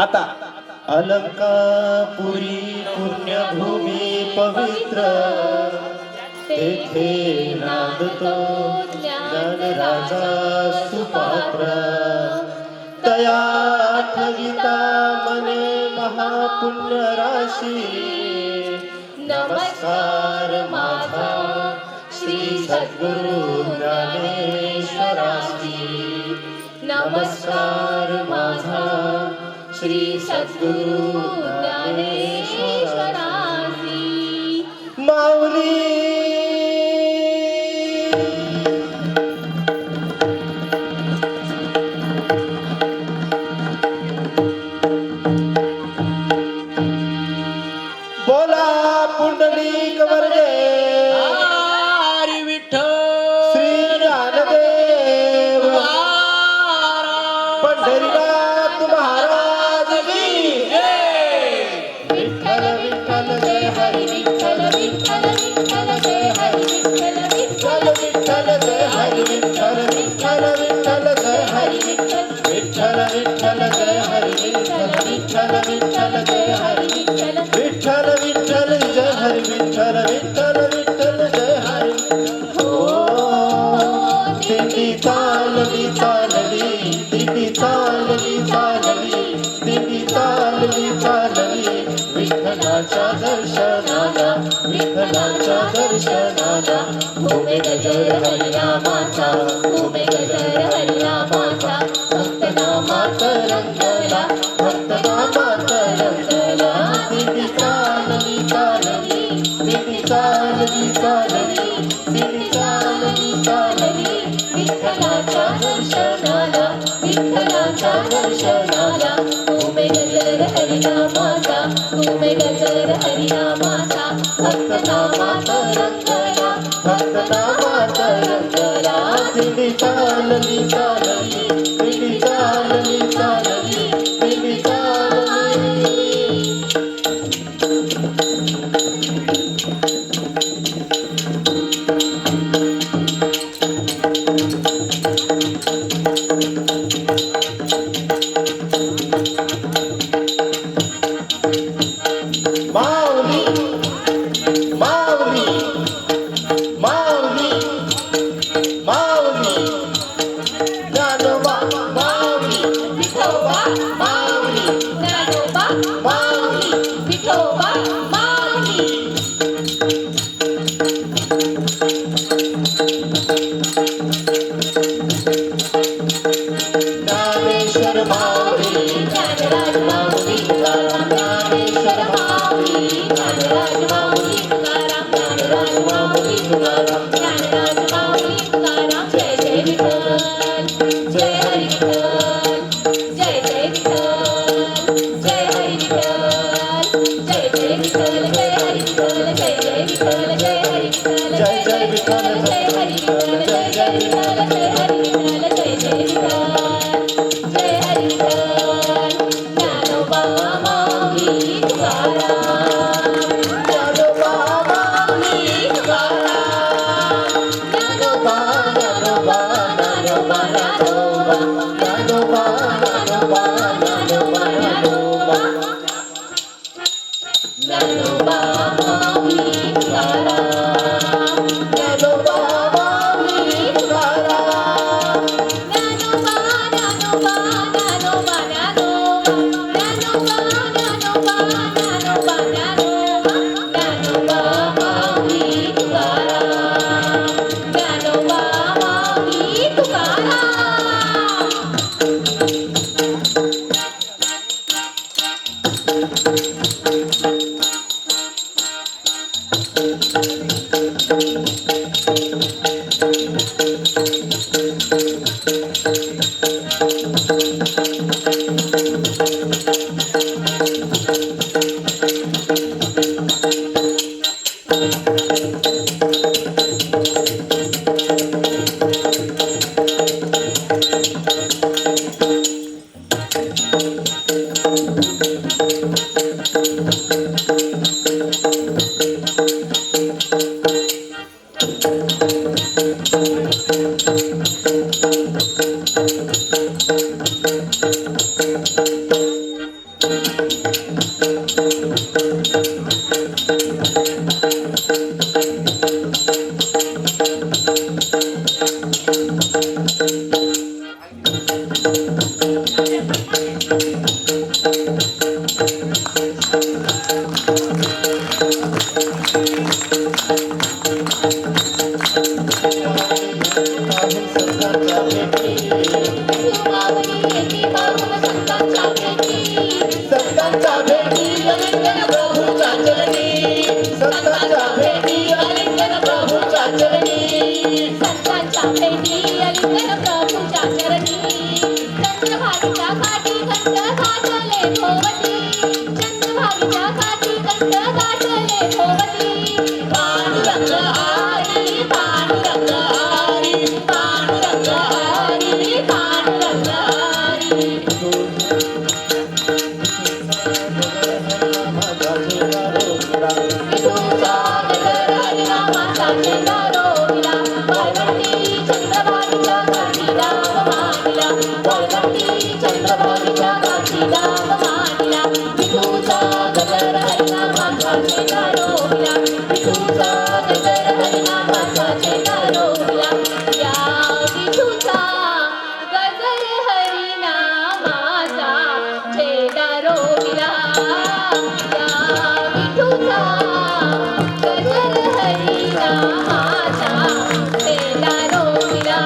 आता अलंकापुरी पुण्यभूमी पवित्र तेथे नांदतो ज्ञानराजा सुपात्र तया आठविता मने महापुण्य राशी नमस्कार माझा श्री सद्गुरु ज्ञानेश्वरासी नमस्कार माझा श्री सद्गुरु ज्ञानेश्वरासी माऊली बोला पुंडलिक वरदे हरी विठ्ठल श्री ज्ञानदेव पंढरीनाथ महाराज की विठ्ठल विठ्ठल जय हरी विठ्ठल विठ्ठल विठ्ठल जय हरी विठ्ठल विठ्ठल विठ्ठल जय हरी विठ्ठल विठ्ठल विठ्ठल जय हरी विठ्ठल विठ्ठल विठ्ठल जय हरी विठ्ठल विठ्ठल विठ्ठल जय हरी विठ्ठल विठ्ठल विठ्ठल जय हरी विठ्ठल विठ्ठल विठ्ठल जय हरी हो दिंडी चालली चालली दिंडी चालली चालली दिंडी चालली चालली विठ्ठलाच्या दर्शनाला विठ्ठलाच्या दर्शनाला भूमे गजर हरिनामाचा भूमे गजर हरिनामाचा भक्त नामात रंगला भक्त नामात रंगला दिंडी चालली चालली दिंडी चालली चालली दिंडी चालली चालली विठ्ठलाच्या दर्शनाला विठ्ठलाच्या दर्शनाला भूमे गजर हरिनामाचा भूमे गजर हरिनामाचा भक्त नामात रंगला भक्त नामात रंगला दिंडी चालली चालली दिंडी चालली चालली दिंडी चालली माऊली माऊली माऊली माऊली ज्ञानोबा माऊली विठोबा माऊली ज्ञानोबा माऊली विठोबा माऊली ज्ञानेश्वर माऊली ज्ञानराज माऊली तुकाराम ज्ञानेश्वर माऊली ज्ञानराज माऊली तुकाराम ज्ञानराज माऊली तुकाराम ज्ञानराज माऊली तुकाराम जय जय विठ्ठल जय हरी विठ्ठल जय जय विठ्ठल जय हरी विठ्ठल जय जय विठ्ठल जय हरी विठ्ठल जय जय विठ्ठल जय हरी विठ्ठल जय जय विठ्ठल जय हरी विठ्ठल जय जय विठ्ठल जय हरी विठ्ठल जय जय विठ्ठल जय हरी विठ्ठल ज्ञानोबा माऊली तुकाराम ज्ञानोबा माऊली तुकाराम ज्ञानोबा ज्ञानोबा ज्ञानोबा ज्ञानोबा ज्ञानोबा ज्ञानोबा ज्ञानोबा ज्ञानोबा ज्ञानोबा माऊली तुकाराम ज्ञानोबा माऊली तुकाराम ज्ञानोबा ज्ञानोबा ज्ञानोबा ज्ञानोबा ज्ञानोबा ज्ञानोबा ज्ञानोबा ज्ञानोबा माऊली तुकाराम ज्ञानोबा माऊली तुकाराम माऊली येती माऊल संतांच्या भेटी संतांच्या भेटी आलिंगन प्रभूच्या चरणी संतांच्या भेटी आलिंगन प्रभूच्या चरणी संतांच्या भेटी आलिंगन प्रभूच्या चरणी चंद्रभागेच्या काठी कंठ गाठले भोवती चंद्रभागेच्या काठी कंठ गाठले भोवती पांडुरंग हरी पांडुरंग हरी पांडुरंग हरी पांडुरंग हरी विठूचा गजर हरिनामाचा चेंडा रोविला वाळवंटी चंद्रभागेच्या काठी राम मांडला वाळवंटी चंद्रभागेच्या काठी राम मांडला विठूचा गजर हरिनामाचा चेंडा रोविला विठूचा गजर हरिनामाचा चेंडा रोविला या विठूचा गजर हरिनामाचा चेंडा रोविला या विठूचा गजर हरिनामाचा चेंडा रोविला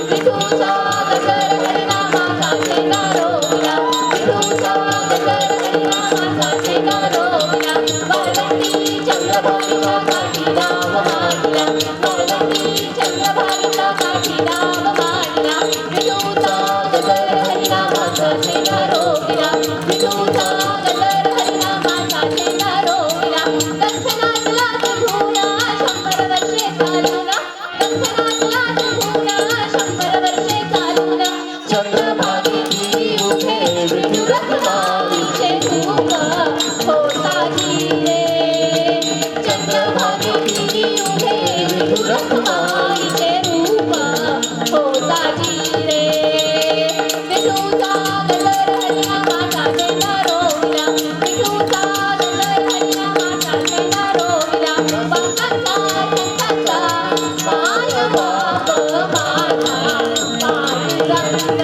विठूचा गजर हरिनामाचा चेंडा रोविला विठूचा गजर हरिनामाचा चेंडा रोविला वाळवंटी चंद्रभागेच्या काठी राम मांडला वाळवंटी चंद्रभागेच्या काठी राम मांडला विठूचा गजर हरिनामाचा चेंडा रोविला विठूचा गजर हरिनामाचा चेंडा रोविला दर्शनातला प्रभूना 100 वर्षे चालूना दर्शनातला प्रभूना 100 वर्षे चालूना चंद्रभागेची उभे विठू रखमाईचे रूप होताजी रे चंद्रभागेची उभे विठू रखमाईचे रूप होताजी रे विठूचा गजर हरिनामाचा चेंडा रोविला विठूचा गजर हरिनामाचा चेंडा रोविला भक्तांचा संतांचा माय बाप माझा पांडुरंग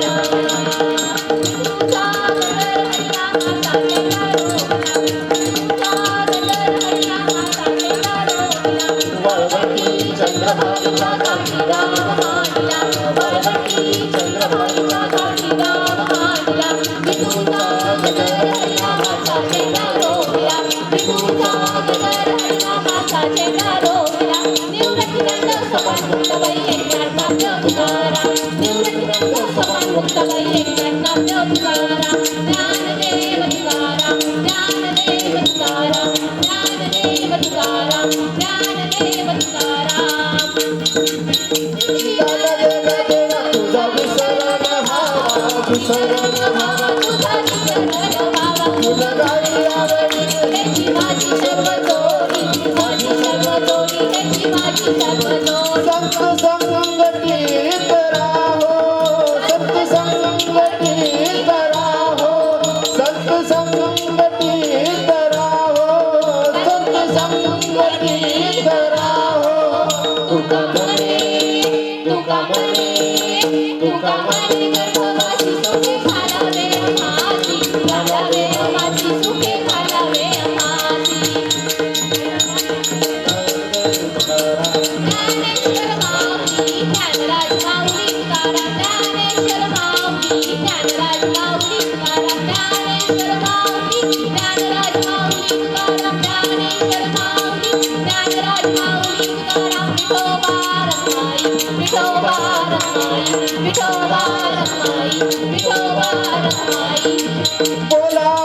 विठूचा गजर हरिनामाचा चेंडा रोविला विठूचा गजर हरिनामाचा चेंडा रोविला वाळवंटी चंद्रभागेच्या काठी राम मांडला वाळवंटी चंद्रभागेच्या काठी राम मांडला विठूचा गजर हरिनामाचा चेंडा रोविला विठूचा गजर हरिनामाचा चेंडा रोविला निवृत्तीनंद सोपान मुक्ताबाई एकनाथनाथ तुकाराम निवृत्तीनंद सोपान मुक्ताबाई एकनाथनाथ तुकाराम ज्ञानदेव तुकाराम ज्ञानदेव तुकाराम ज्ञानदेव तुकाराम ज्ञानदेव तुकाराम तुझा विसरण भावा विसरण भावा तुझा विसरण भावा तुझा गाई आवडी ह्याची माझी सर्व जोडी माझी सर्व जोडी ह्याची माझी सर्व जोडी संत संगतीत राहो संत संगतीत राहो संत संगतीत राहो संत संगतीत राहो तुका म्हणे गर्भवासी सुखे घालावे अमासी घालावे अमासी सुखे घालावे अमासी ज्ञानेश्वर माऊली ज्ञानराज माऊली तुकाराम ज्ञानेश्वर माऊली ज्ञानराज माऊली तुकाराम ज्ञानेश्वर माऊली ज्ञानराज माऊली तुकाराम ज्ञानेश्वर माऊली ज्ञानराज माऊली तुकाराम विठोबा रखमाई विठोबा रखमाई विठोबा रखमाई विठोबा रखमाई बोला